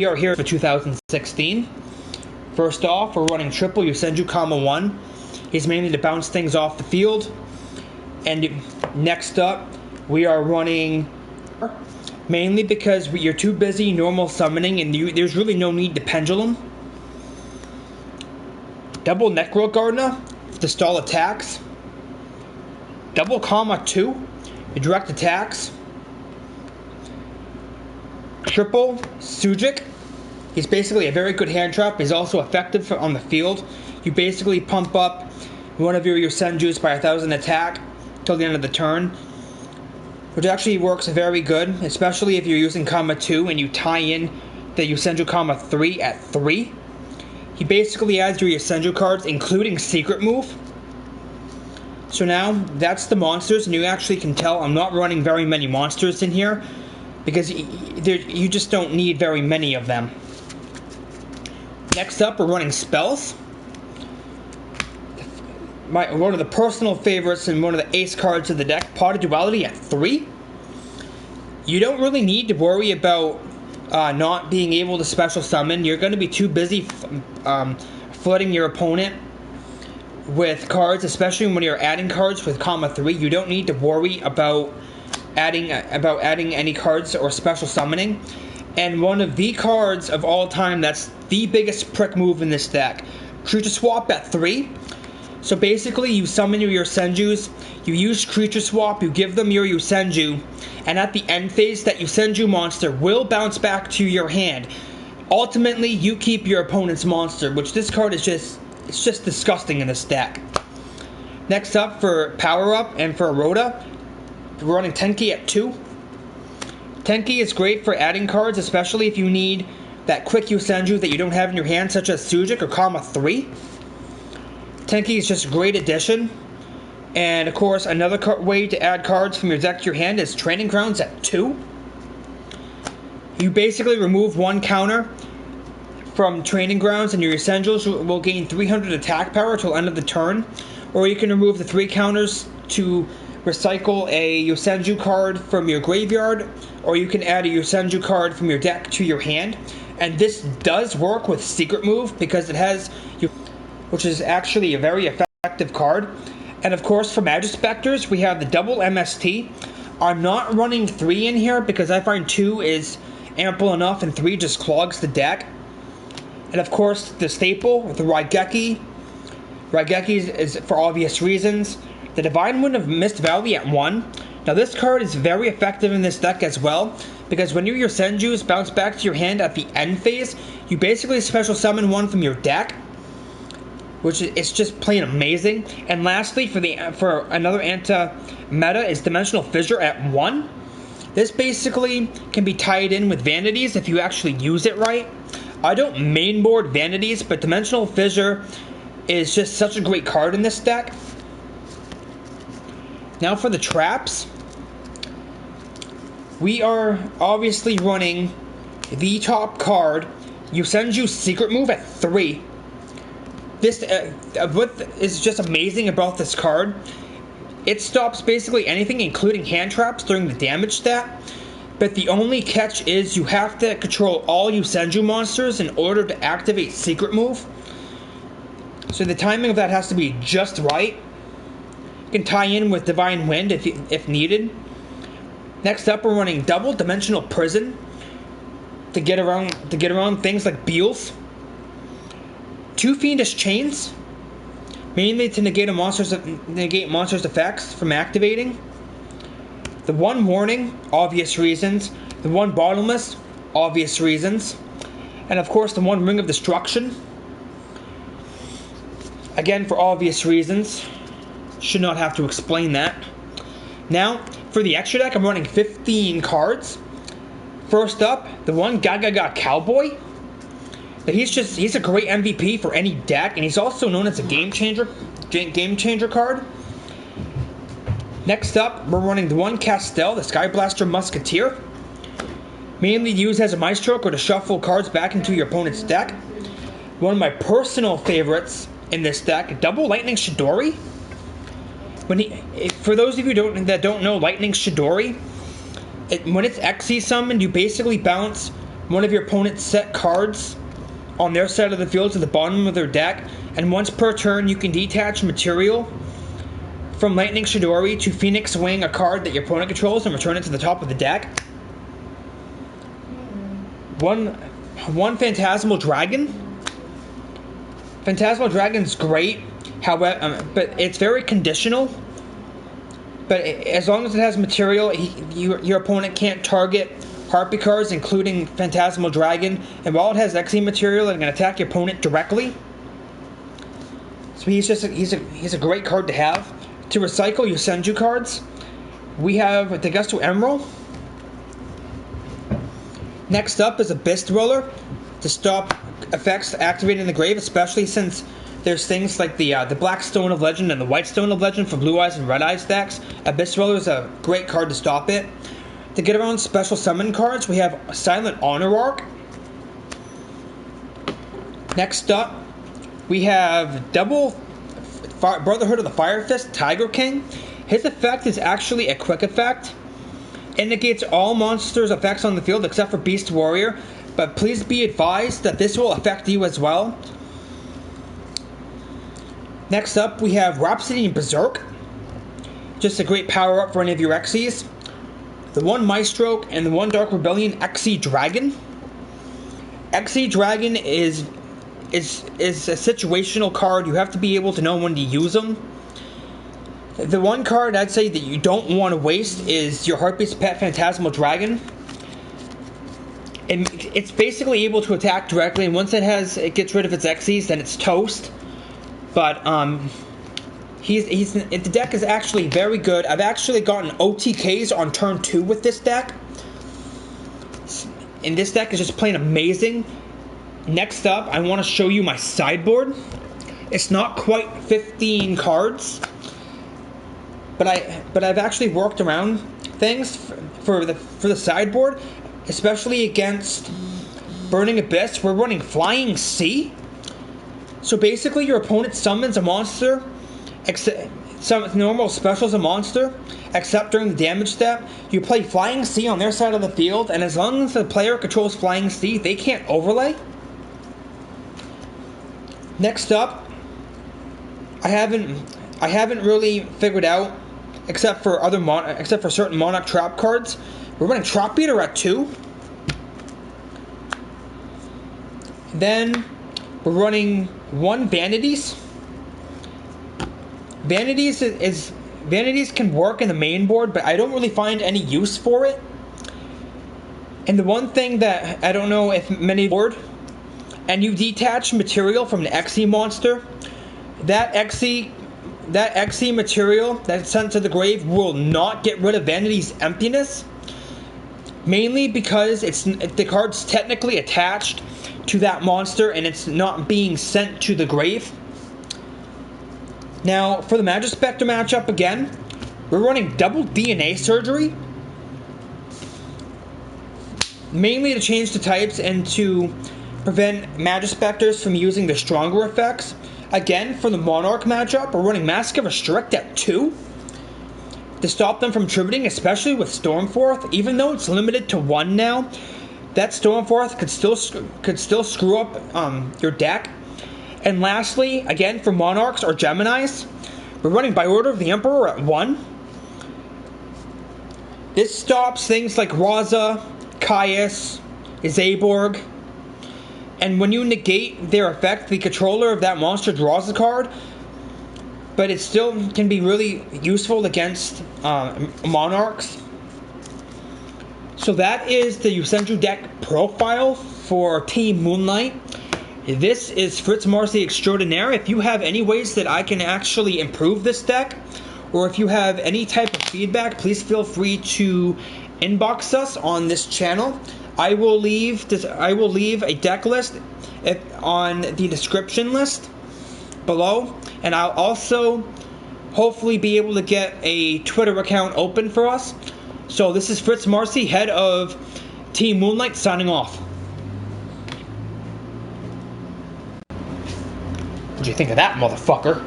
We are here for 2016. First off, we're running triple Yosenju, 1. He's mainly to bounce things off the field. And next up, we are running mainly because you're too busy normal summoning and there's really no need to pendulum. Double Necro Gardener to stall attacks. Double 2 direct attacks. Triple Sujik. He's basically a very good hand trap. He's also effective on the field. You basically pump up one of your Yosenjus by 1,000 attack till the end of the turn, which actually works very good, especially if you're using 2 and you tie in the Yosenju 3 at 3. He basically adds your Yosenju cards, including Secret Move. So now, that's the monsters, and you actually can tell I'm not running very many monsters in here, because you just don't need very many of them. Next up, we're running spells. One of the personal favorites and one of the ace cards of the deck, Pot of Duality at 3. You don't really need to worry about not being able to special summon. You're going to be too busy flooding your opponent with cards, especially when you're adding cards with 3. You don't need to worry about adding any cards or special summoning. And one of the cards of all time that's the biggest prick move in this deck, Creature Swap at 3. So basically, you summon your Yosenjus, you use Creature Swap, you give them your Yosenju, and at the end phase, that Yosenju monster will bounce back to your hand. Ultimately, you keep your opponent's monster, which this card is just disgusting in this deck. Next up, for Power Up and for Rhoda, we're running Tenki at 2. Tenki is great for adding cards, especially if you need that quick Yosenju that you don't have in your hand, such as Sujik or 3. Tenki is just a great addition. And of course, another way to add cards from your deck to your hand is Training Grounds at 2. You basically remove one counter from Training Grounds, and your Essentials will gain 300 attack power till end of the turn. Or you can remove the 3 counters to recycle a Yosenju card from your graveyard, or you can add a Yosenju card from your deck to your hand. And this does work with Secret Move because it has, which is actually a very effective card. And of course, for Magic Specters, we have the double MST. I'm not running 3 in here because I find 2 is ample enough and 3 just clogs the deck. And of course, the staple, the Raigeki. Raigeki is for obvious reasons. The Divine Wind of Mist Valley at 1. Now this card is very effective in this deck as well, because when your Yosenjus bounce back to your hand at the end phase, you basically special summon one from your deck, which is just plain amazing. And lastly, for another anti-meta is Dimensional Fissure at 1. This basically can be tied in with Vanities if you actually use it right. I don't mainboard Vanities, but Dimensional Fissure is just such a great card in this deck. Now for the traps, we are obviously running the top card, Yosenju Secret Move at 3. This what is just amazing about this card, it stops basically anything, including hand traps, during the damage stat. But the only catch is you have to control all Yosenju monsters in order to activate Secret Move. So the timing of that has to be just right. You can tie in with Divine Wind if needed. Next up, we're running double Dimensional Prison to get around things like Beals. 2 Fiendish Chains, mainly to negate monsters' effects from activating. The 1 Warning, obvious reasons. The 1 Bottomless, obvious reasons. And of course, the 1 Ring of Destruction, again for obvious reasons. Should not have to explain that. Now, for the extra deck, I'm running 15 cards. First up, the 1 Gaga Cowboy. He's a great MVP for any deck, and he's also known as a game changer card. Next up, we're running the 1 Castel, the Skyblaster Musketeer. Mainly used as a Maestro or to shuffle cards back into your opponent's deck. One of my personal favorites in this deck, double Lightning Chidori. For those of you that don't know Lightning Chidori, when it's Xe summoned, you basically bounce one of your opponent's set cards on their side of the field to the bottom of their deck, and once per turn you can detach material from Lightning Chidori to Phoenix Wing, a card that your opponent controls, and return it to the top of the deck. One Phantasmal Dragon. Phantasmal Dragon's great, however, but it's very conditional. But as long as it has material, your opponent can't target Harpy cards, including Phantasmal Dragon. And while it has XE material, it can attack your opponent directly. So he's a great card to have. To recycle Yosenju cards, we have Degusto Emerald. Next up is Abyss Dweller to stop effects activating the grave, especially since there's things like the Black Stone of Legend and the White Stone of Legend for Blue Eyes and Red Eyes decks. Abyss Dweller is a great card to stop it. To get around special summon cards, we have Silent Honor Arc. Next up, we have double Brotherhood of the Fire Fist, Tiger King. His effect is actually a quick effect. Indicates all monsters' effects on the field except for Beast Warrior, but please be advised that this will affect you as well. Next up, we have Rhapsody and Berserk. Just a great power up for any of your Xyz. The one Maestro and the one Dark Rebellion XE Dragon. XE Dragon is a situational card. You have to be able to know when to use them. The one card I'd say that you don't want to waste is your Harpy's Pet Phantasmal Dragon. And it's basically able to attack directly, and once it gets rid of its Xyz, then it's toast. But the deck is actually very good. I've actually gotten OTKs on turn 2 with this deck. And this deck is just plain amazing. Next up, I want to show you my sideboard. It's not quite 15 cards, but I've actually worked around things for the sideboard, especially against Burning Abyss. We're running Flying Sea. So basically, your opponent summons a monster, some normal specials a monster, except during the damage step. You play Flying Sea on their side of the field, and as long as the player controls Flying Sea, they can't overlay. Next up, I haven't really figured out, except for certain Monarch Trap cards. We're running Trap Beater at 2. Then we're running 1 Vanities. Vanities can work in the main board, but I don't really find any use for it. And the one thing that I don't know if many board, and you detach material from the XE monster, that XE material that's sent to the grave will not get rid of Vanity's emptiness. Mainly because the card's technically attached to that monster and it's not being sent to the grave. Now, for the Magispector matchup again, we're running double DNA Surgery. Mainly to change the types and to prevent Magispectors from using the stronger effects. Again, for the Monarch matchup, we're running Mask of Restrict at 2. To stop them from tributing, especially with Stormforth. Even though it's limited to 1 now, that Stormforth could still screw up your deck. And lastly, again for Monarchs or Geminis, we're running By Order of the Emperor at 1. This stops things like Raza, Caius, Zaborg, and when you negate their effect, the controller of that monster draws a card. But it still can be really useful against Monarchs. So that is the Yosenju deck profile for Team Moonlight. This is Fritz Marcy Extraordinaire. If you have any ways that I can actually improve this deck, or if you have any type of feedback, please feel free to inbox us on this channel. I will leave a deck list on the description list below, and I'll also hopefully be able to get a Twitter account open for us. So this is Fritz Marcy, head of Team Moonlight, signing off. What'd you think of that, motherfucker?